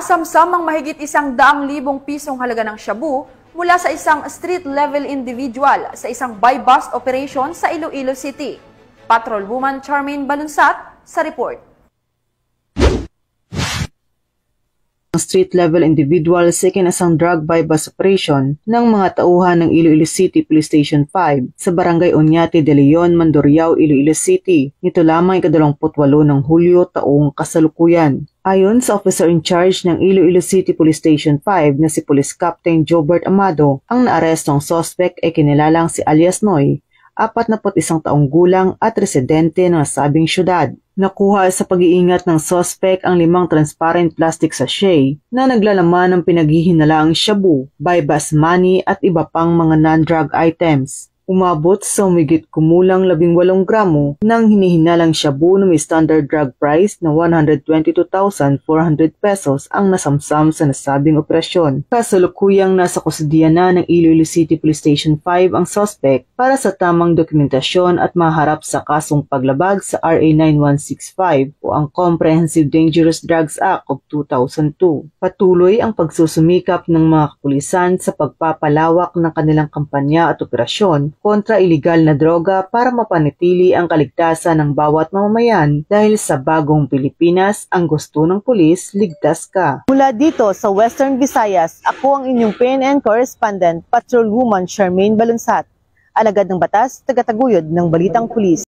Samsamang mahigit 100,000 pisong halaga ng shabu mula sa isang street-level individual sa isang buy-bust operation sa Iloilo City. Patrolwoman Charmaine Balunsat sa report. Ang street-level individual sa ikinasang drug buy-bust operation ng mga tauhan ng Iloilo City Police Station 5 sa Barangay Oñate de Leon, Mandurriao, Iloilo City. Nito lamang ika-28 ng Hulyo taong kasalukuyan. Ayon sa officer in charge ng Iloilo City Police Station 5 na si Police Captain Jobert Amado, ang naarestong suspect ay kinilalang si alias Noy, 41 taong gulang at residente ng nasabing syudad. Nakuha sa pag-iingat ng suspect ang 5 transparent plastic sachet na naglalaman ng pinaghihinalaang shabu, buy-bust money at iba pang mga non-drug items. Umabot sa humigit kumulang 18 gramo ng hinihinalang shabu na may standard drug price na 122,400 pesos ang nasamsam sa nasabing operasyon. Kasalukuyang nasa kustudiya na ng Iloilo City Police Station 5 ang suspect para sa tamang dokumentasyon at maharap sa kasong paglabag sa RA 9165 o ang Comprehensive Dangerous Drugs Act of 2002. Patuloy ang pagsusumikap ng mga kapulisan sa pagpapalawak ng kanilang kampanya at operasyon kontra iligal na droga para mapanatili ang kaligtasan ng bawat mamamayan dahil sa bagong Pilipinas ang gusto ng pulis, ligtas ka. Mula dito sa Western Visayas, ako ang inyong PNN correspondent, Patrolwoman Charmaine Balunsat. Alagad ng batas, tagataguyod ng Balitang Pulis.